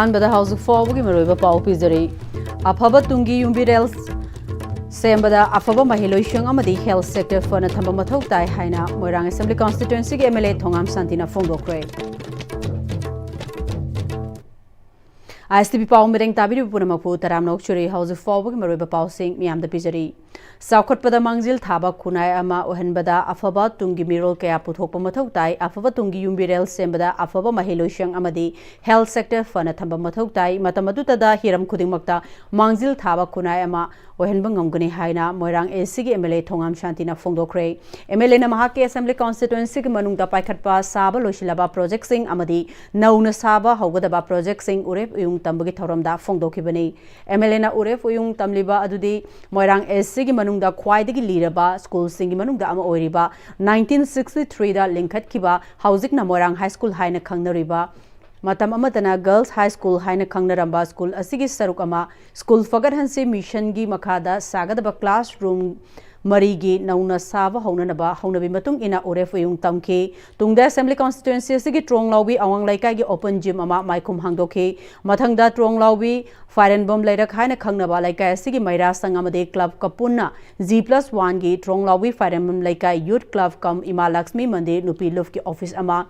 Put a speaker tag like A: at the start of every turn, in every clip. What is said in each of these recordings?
A: अहानबदा house फाउबगी मरोइबा पाउ पिजरी अफबा Tungi युम्बिरेल सेंबदा अफबा महिलोइशंग अमदी health sector फना थंबा मथौ ताई हाइना Moirang assembly constituency के एमएलए थोंगाम शांतिना फोंदोक्रे ISTV पाउ मिरेंग ताबिरि पुनमकु तरामनोक चुरी हाउस फाउबगी मरोइबा पाउ सिंग मियामदा पिजरी साउखटपदा मांगजिल थाबा खुनाय अमा ओहनबदा अफबा तुंगी मिरोल कया पुथोकपा मथौ ताई अफबा तुंगी युम्बिरेल सेंबदा अफबा महिलोइशंग अमदी हेल्थ सेक्टर फना थंबा मथौ ताई मतमदुतदा हिरम खुदिंगमक्ता मांगजिल थाबा खुनाय अमा ओहनबा ngomgani haina moirang AC gi MLA thongam shantina phongdokre MLA na mahak ke assembly constituency gi manungda paikhatpa saba loisilaba project sing amadi nauna saba haugadaba project sing urep uyung tambagi thoramda phongdokibani MLA na urep uyung tamliba adudi moirang AC gi manungda khwaidagi liraba school sing gi manungda ama oiriba 1963 da linkhat kiba housing na moirang high school haina khangnariba matam amatana girls high school haina khangnaramba school asigi saruk ama school fagarhansi mission gi makhada sagadaba classroom marigi nauna saba haunanaba haunabi matung ina oref yung tamki tungda assembly constituency asigi tronglaubi awang laikai gi open gym ama maikum hangdokhi mathangda tronglaubi fire and bomb lairak haina khangnaba laikai asigi maira sangamade club kapunna G+1 gi tronglaubi fire and bomb laikai youth club kam ima lakshmi mandir nupi luf ki office ama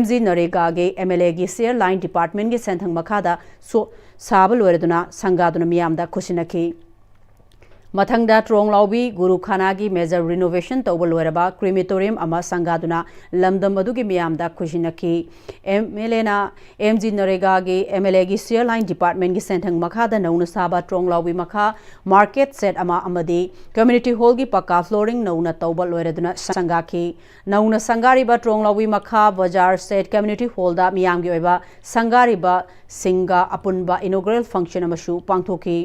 A: MG Narega ge MLA gi share line department gi senthang makhada so saba loreduna sangaduna miyamda khusinaki Mathangda Tronglaubi Guru Khanagi major renovation tawba loiraba crematorium ama sangaduna lamdam adugi miyamda khushinaki MLA na MG Narega gi MLA gi share line department gi senthang makhada nauna saba Tronglaubi makha market set ama amadi community hall gi paka flooring nauna tawba loiraduna sangaki nauna sangariba Tronglaubi makha bazaar set community hall da miyam gi oiba sangariba singa apunba inaugural function amashu pangthoki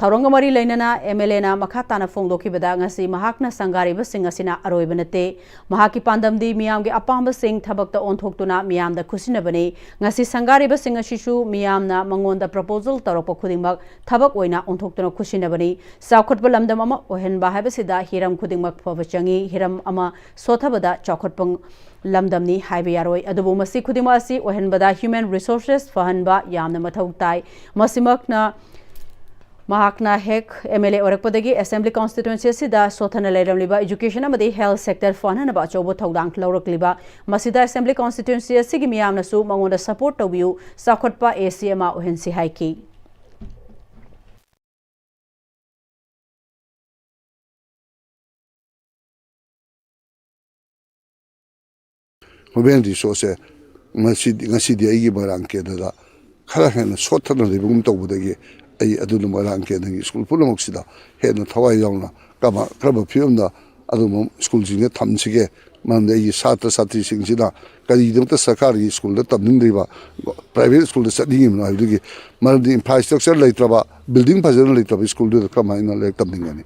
A: Taurangamari lainana MLA na makhatana phongdokibada ngasi mahakna sangariba sing asina aroibanate mahaki pandamdi miyamge apamba sing thabakta onthoktuna miyamda khusinabani ngasi sangariba sing asishu miyamna mangonda proposal taropa khudingmak thabak oina onthoktuna khusinabani saukhatba lamdam ama ohenba habasida hiram khudingmak phawachangi hiram ama sothabada chaukhotpang lamdamni haibe yaroi adubu masi khudingma asi ohenbada human resources fahanba yamna mathau tai masimakna Mahakna hek MLA orakpadagi assembly constituency sida sothana leiramliba education amadi health sector fanana ba chobo thodang laurakliba masida assembly constituency sigi miyamna su mangonda support tobiu sakhotpa ACMA ohensi haiki
B: Human resource ngasi dia igi barang ke da khara hena sothana lebum tobudagi ay aduna marang ke ngi school pulamok sida hena thawai yauna kama kraba phiumna adum school jinge thamsige mande yi satra satri singsida kali demta sarkari school da tamning riba private school da sading imna adugi mardi infrastructure leitraba building phajana leitraba school da kama ina lek tamning ani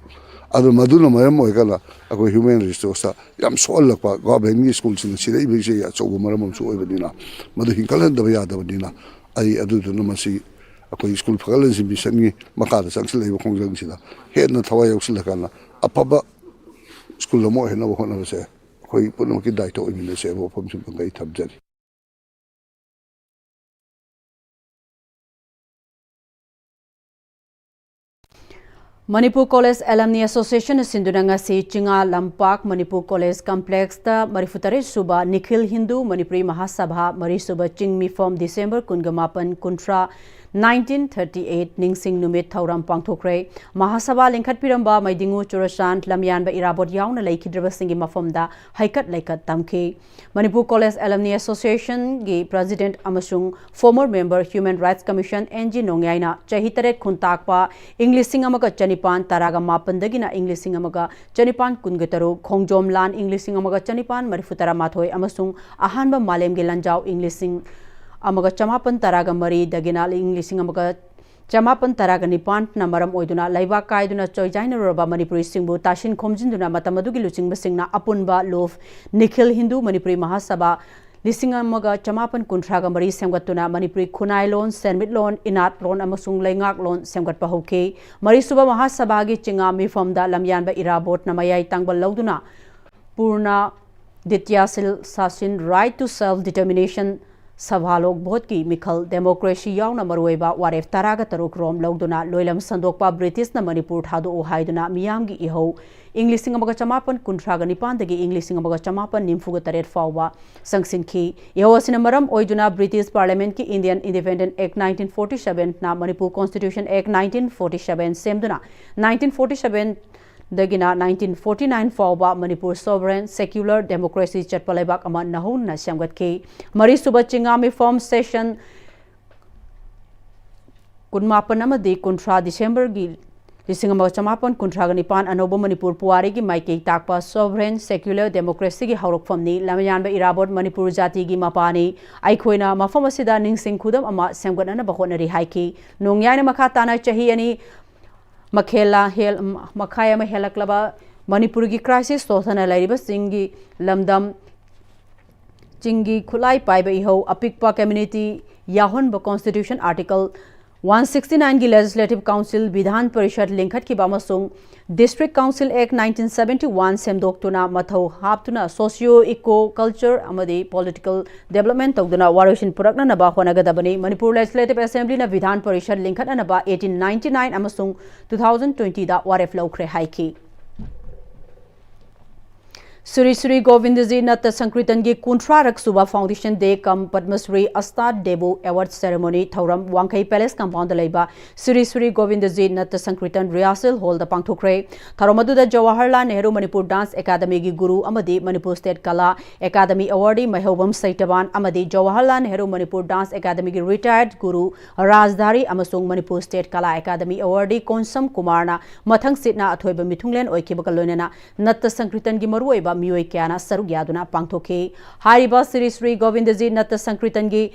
B: adu maduna mayam oigala ako human resource yam solakpa government school sing sida ibe je ya chogo maram so oibadina madu hinkalan da ya da badina ai adu duna masi Ako school pagalan si bisan ni makada sang sila iba kong jang sila. Head na tawa yaw sila kana. Apaba school na mo head na wakon na siya. Ako po na makiday to imin na siya. Ako po msimpang kay tabjali.
A: Manipur College Alumni Association Sindunanga si Chinga Lampak Manipur College Complex ta Marifutare Suba Nikhil Hindu Manipuri Mahasabha Mari Suba Chingmi from December Kungamapan Kuntra 1938 Ningsing Numit Thauram Pangthokre Mahasabha Lingkhat Piramba Maidingu Churashan Lamyanba Irabot Yauna Laikhidraba Singi Mafamda Haikat Laikat Tamki Manipur College Alumni Association gi President Amasung former member Human Rights Commission NG Nongyaina Chahitaret Khuntakpa English Singamaga Chanipan Taraga Mapandagina English Singamaga Chanipan Kungetaru Khongjom Lan English Singamaga Chanipan Marifutara Mathoi Amasung Ahanba Malem Gilanjau English Sing Amaga Chamapan Taraga Mari Daginal English Amaga Chamapan Taraga Nipan Namaram Oiduna Laiba Kaiduna Choijaina Roba Manipuri Singbu Tashin Komjinduna Matamadugi Luching Basingna Apunba Lof Nikhil Hindu Manipuri Mahasabha Lisingamaga Chamapan Kuntraga Mari Semgatuna Manipuri Kunai Loan Senmit Loan Inat Loan Amasung Laingak Loan Semgat Pahoke Mari Suba Mahasabagi Chinga Mifamda Lamyanba Irabot Namayai Tangbal Lauduna Purna Dityasil Sasin Right to Self Determination सभालोक भोट की मिखल democracy यावना मरुएबा वारेफ तरागा तरुक रोम लौदुना लोइलम संदोकपा British न मणिपुर थादो हाइदुना मियामगी इहो English अमगा चमापन कुंथ्रागा निपानदगी English अमगा चमापन निम्फुगा तरेट फाउबा संगसिनखी इहो असिना मरम ओइदुना ब्रिटिश पार्लियामेंट की इंडियन इंडिपेंडेंट एक्ट 1947 ना मणिपुर कॉन्स्टिट्यूशन एक्ट 1947 सेमदुना 1947 दगिना 1949 फाउबा मणिपुर सोवरेन सेक्युलर डेमोक्रेसी चटपलेबाक अमा नहुना सेमगतके मरी सुबह चिंगामी फॉर्म सेशन कुनमापन अमदी कुंथ्रा दिसंबर की चमापन कुंथ्रागा निपान अनोब मणिपुर पुआरी की माइके ताकपा सोवरेन सेक्युलर डेमोक्रेसी की हौरकफमनी लमयानब इराबोट मणिपुर जाति की मपानी आइखोइना मफम असिदा निंगसिंग खुदम अमा सेमगतनब होनरी हाइकी नोंगयाना मखा ताना चाही अनि मखाय हेलक्लब मणिपुर की क्राइसिस सोथना लैरिब चिंगी लमदम चिंगी खुलाई पाइब इहो अपिकपा कम्युनिटी याहोनब कॉन्स्टिट्यूशन आर्टिकल 169 की लेजिस्लेटिव काउंसिल विधान परिषद लिंखट की बामसुंग डिस्ट्रिक्ट काउंसिल एक्ट 1971 सेमदोक्तुना मथौ हापतुना सोशियो इको कल्चर अमदी पॉलिटिकल डेवलपमेंट तौदुना वारोसिन पुरकननबा होनगदबनी मणिपुर लेजिस्लेटिव असेंबली न विधान परिषद लिंखटनबा 1899 अमसुंग 2020 दा वारेफ लौख्रे हाइकी श्री श्री गोविंद जी नत संकीर्तन की कुंथ्रारक सुबह foundation day cum Padmashri Astad Deboo award ceremony थौरम वांखई पैलेस कंपाउंड लेबा श्री श्री गोविंद जी नत संकीर्तन रिहर्सल हॉल द पांगथोखरे थौरम अदुदा जवाहरलाल नेहरू मणिपुर डांस एकेडमी की गुरु अमदी Manipur state Kala academy awardee Mehboob सैतबान अमदी जवाहरलाल नेहरू मणिपुर डांस एकेडमी की रिटायर्ड गुरु राजधारी अमसुंग Manipur state Kala academy awardee Konsam कुमारना मथंग सिटना अथोइब मिथुंगलेन ओइखिबक लोइनना नत संकीर्तन की मरुओइबा मियोई क्याना सरुक यादुना पांगथोखे हारिबा श्री श्री गोविंद जी नत संकीर्तन की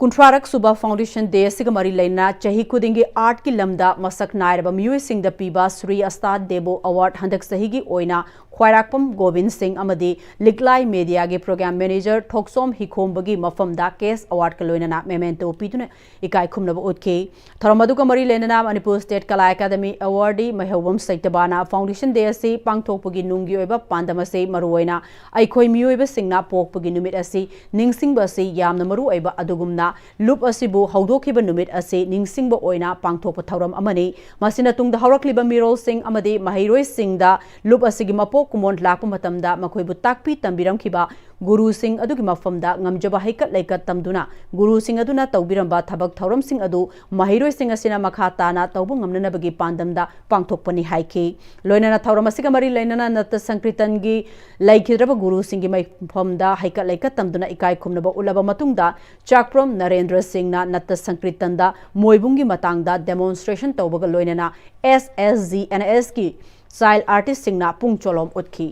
A: कुंथ्रारक सुबह फाउंडेशन डे सिग मरी लेना चाही खुदिंगी आर्ट की लमदा मसक नायरब मियोई सिंह पीबा श्री अस्ताद देबो अवार्ड हंदक सही की ओइना ख्वाइराकपम गोविंद सिंह अमदी लिगलाई मीडिया के प्रोग्राम मैनेजर ठोकसोम हिखोंबगी मफमदा केस अवार्ड का लोइना मेमेंटो पीतुने इकाई खुमनब उतखे थरमदुका मरी लेना Manipur state Kala academy awardee महबूब सैतबाना फाउंडेशन डे असि पांगथोकपगी नुंगी ओइबा पांदमसे मरुओइना अइखोइ मियोइबा सिंगना पोकपगी नुमित असि निंगसिंगबा असि यामना मरुओइबा अदुगुमना लुप असिबु हौदोखिबा नुमित असि निंगसिंगबा ओइना पांगथोकपा थौरम अमनि मसिना तुंगदा हौरक्लिबा मिरोल Singh अमदी महिरोइ सिंगदा loop असिगी मपो कुमोन लाप मतमदा मखोइबु ताकपी तंबिरमखिबा Guru Singh अदुगी मफमदा ngamjaba haikat laikat tamduna guru sing aduna tawbiramba thabak thauram sing adu mahiroi sing asina makha tana tawbu ngamnana bagi pandamda pangthokpani haiki loinana thauram asiga mari leinana nat sankritan gi laikhidraba guru sing gi mafamda haikat laikat tamduna ikai khumnaba ulaba matungda chakprom narendra singh na nat sankritan da moibungi matangda demonstration tawbaga loinana SSGNS ki child artist sing na pungcholom utkhi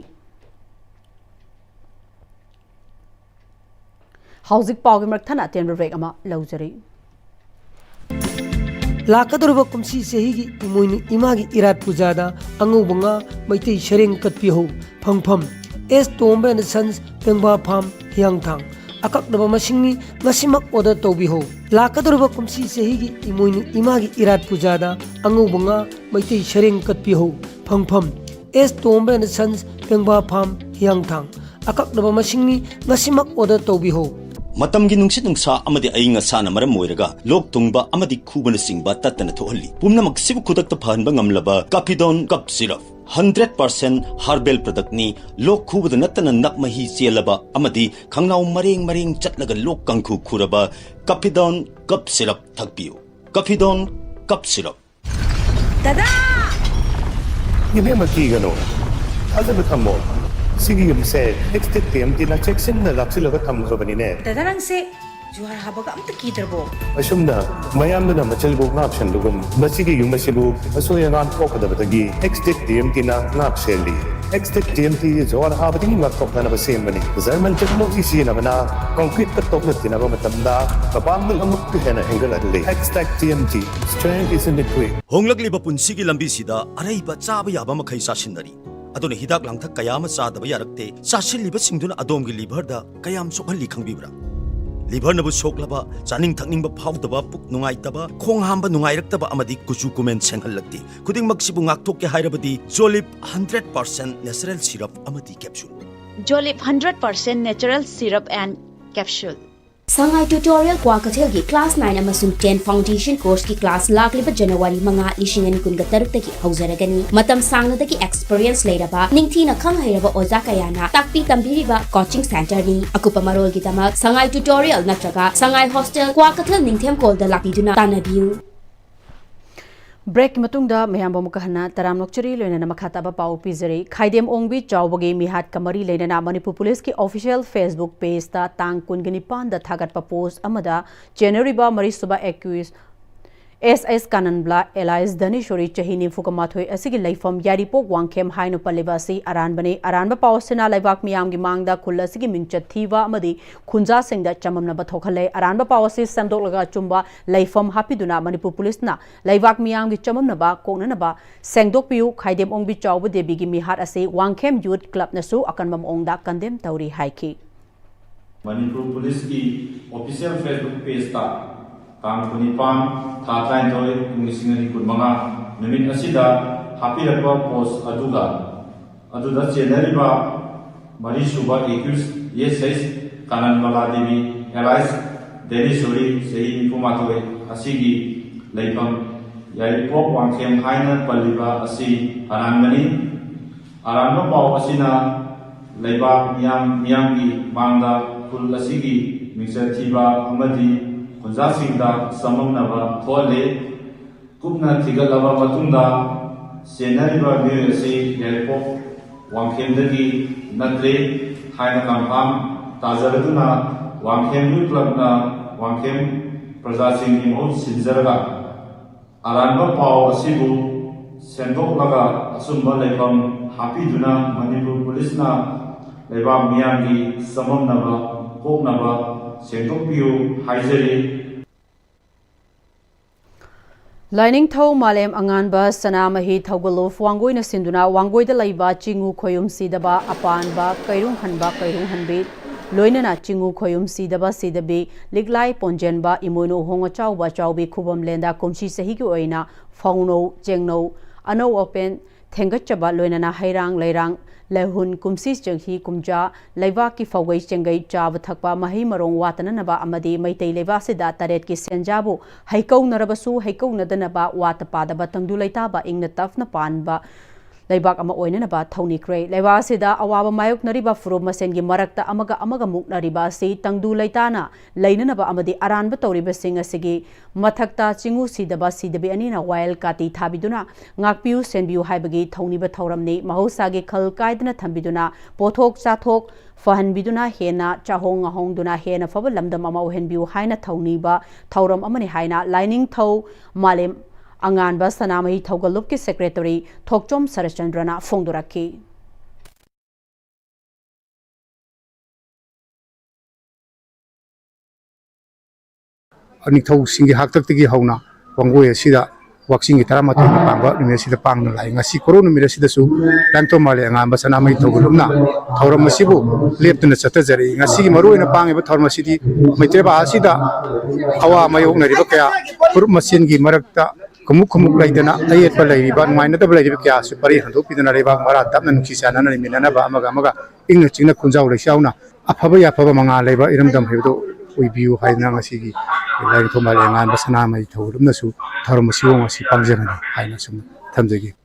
A: housing पाउगी मरथना तेन break अमा लौजरी
C: लाकदुरबा कुमसी सेहिगी इमोइनी इमागी इरात पुजादा अंगुबंगा मैतै शरेंग कतपिहो फंगफम एस टोम्बे एंड सन्स पेंगबा फार्म हियांगथांग अककदबा मसिंगनी ngasimak order tawbiho लाकदुरबा कुमसी सेहिगी इमोइनी इमागी इरात पुजादा अंगुबंगा मैतै शरेंग कतपिहो फंगफम एस टोम्बे एंड सन्स पेंगबा फार्म हियांगथांग अककदबा मसिंगनी ngasimak order tawbiho
D: मतमगी नुंगसित नुंगसा अमदि अइंग साना मरम मोइरगा लोक तुंगबा अमदि खुबन सिंगबा तत्तन थोहल्ली पुमनमक सिबु खुदक्ता फहनबा ngamlaba Kafidon cough syrup 100% herbal product नि लोक खुबद नत्तन नकमही चेलबा अमदि खंगनाउ मरेंग मरेंग चटलगा लोक कंखु खुरबा काफिडोन कप सिरप थकपियो काफिडोन कप सिरप
E: दादा
F: ये मकीगनो अदब थमो सिगी यमसे नेक्स्ट टेम दिना चेक्सन न लाक्सिलगा थमगबनिने
E: दादा नंसे जुहार हाबगा अमत कीदरबो
F: असुमना मयामना मचलबो नाप्शन दुगम मसिगी युमसिबु असोयगान पोकदबदगी नेक्स्ट टेम दिना नापसेली नेक्स्ट टेम ती जुहार हाबदि नापतोकना बसेमबनि जर्मन टेक्नोलॉजी सिनबना कंक्रीट कटोकना तिनबा मतमदा बाबांग अमुक हेना हेंगलले next time tea strength is in the tree
D: होंगलगलिबा पुंसिगी लंबीसिदा अरैबा चाबा याबा मखै सासिनदरी अदुन हिदाक लांथक कयाम चादब यारक्ते चासिलिबा सिंगदुना अदोमगी लिभरदा कयाम सोखल्ली खंगबिब्रा लिभर नबु सोखलबा चानिंग थकनिंग फाउदबा पुक नुंगाइतबा खोंग हांबा नुंगाइरक्तबा अमदि कुचु कुमेन सेंगहल्लक्ति खुदिंग मक्सिबु ngakthokke hairabadi जोलिप 100% नेचुरल सिरप अमदि कैप्सूल
E: जोलिप 100% natural syrup and capsule
G: Sangai tutorial kwa kathel gi class 9 amasung 10 foundation course ki class lagliba January manga lishingani kunga taruk taki hauzaragani matam sangna taki experience leiraba ningthina khang hairaba oja kayana takpi tambiriba coaching center ni akupa marol gi tamak sangai tutorial natraga sangai hostel kwa kathel ningthem kol da lapiduna tanabiu
A: Break matungda mayam bamu kahana taram nokchari loina makata ba pau pizari khaidem ongbi chawbagi mihat kamari leina Manipur police ki official Facebook page ta tang kungani pan da thagat pa post amada January ba mari suba accused SS Kananbla Elias Danishori Chahini Fukamathoi asigi laifam yaripok wangkhem haino palibasi aranba pawsena laibak miyam gi mangda khulla sigi mingchat thiwa amadi khunja singda chamamna ba thokhale aranba pawasi samdolaga chumba laifam hapiduna Manipur police na laibak miyam gi chamamna ba kokna ba sengdok piu khaidem ongbi chawbu debi gi mihat ase wangkhem youth club nasu akanbam ongda kandem tauri haiki
H: Manipur police ki official Facebook page ta Tang Kunipan, Tatay Toy, Ingisingani Kunmanga, Namit Asida, Happy Rapa Post Aduda Jeneriba, Marisuba Ekus, Yes says, Kanan Maladevi, Elias, Denisori, Sei Pumatoy, Asigi, Laipam, Yaripok, Wangkem, Haina, Paliba, Asi, Aranmani, Arano Pau Asina, Laiba, Miyangi, Manda, Kul Asigi, Mixer Tiba, Amadi, Kunjasingda samamnaba thole kupna thigalaba matungda senariba myasi yarpo wangkhemdagi natre haina kampam tajaraduna wangkhem clubna wangkhem prajasing ni mohut sinjaraga aranba paw asibu sendoklaga asumba lekham hapiduna Manipur police na leba miyangi samamnaba koknaba Sengtokpiu Haizeri
A: Lining thau malem anganba sanamahi thaugaluf wangoi na sinduna wangoi da laiba chingu khoyum sidaba apanba kairung hanbi loinana chingu khoyum sidaba sidabi liglai ponjenba imoino honga chawba chawbi khubam lenda komchi sahi ki oina fauno chengno ano open thengachaba loinana hairang lairang Lahun kumsis jenghi kumja laiva ki fawai chengai chav thakpa mahi marong watana naba amadi maitai laiva sida taret ki senjabu haikau narabasu haikau nadanaba watapa ba tangdu laita ba ingna tafna panba laibak ama oina ba thoni kre laiva sida awaba mayuk nariba furum masen gi marakta amaga muk nariba se tangdu laitana laina ba amadi aranba tawriba singa sigi mathakta chingu sidaba sidabi anina wild kati thabiduna ngakpiu senbiu haibagi thoni ba thauramni mahosa gi khal kaidna thambiduna pothok chathok fahanbiduna hena chahong ahongduna hena faba lamdam ama ohenbiu haina thoni ba thauram amani haina lining thau malem Anganba Sanamahi Thaugalup ki secretary Thokchom Sarachandrana Fongduraki.
I: Anithau singi haktak tigi hauna wangoi asida waksingi tarama tu pangba ni sida pang na lai ngasi korona mira sida su lanto male Anganba Sanamahi Thaugalupna thauram masibu leptuna chatajari ngasi maru ina pangi ba thauram masidi maitreba asida awa mayok na riba kaya pur masin gi marakta kumuk laidana ayat balai riba maina da balai riba kya su pari handu pidana riba mara tapna nuksi sana na minana ba amaga ingna chingna kunjau le shauna afaba ya afaba manga laiba iramdam hebdo uibiu haina ngasigi lai thomale ngan basana mai thawrumna su tharmasiwo ngasi pangjana haina sum thamjagi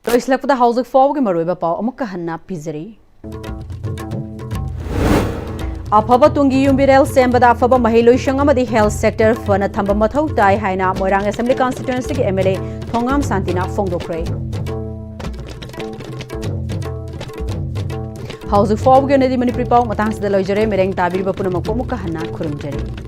A: to islakpada housing forward gi maroiba paw amukka hanna pizari Afaba tungi yumbirel sembada afaba mahiloi shangamadi health sector fana thamba mathau tai haina Moirang Assembly constituency ki MLA Thongam Santina Fongdokre Housing forward gi nedi Manipuri paw matang sida loijare mereng tabiri ba punamako mukka hanna khurumjari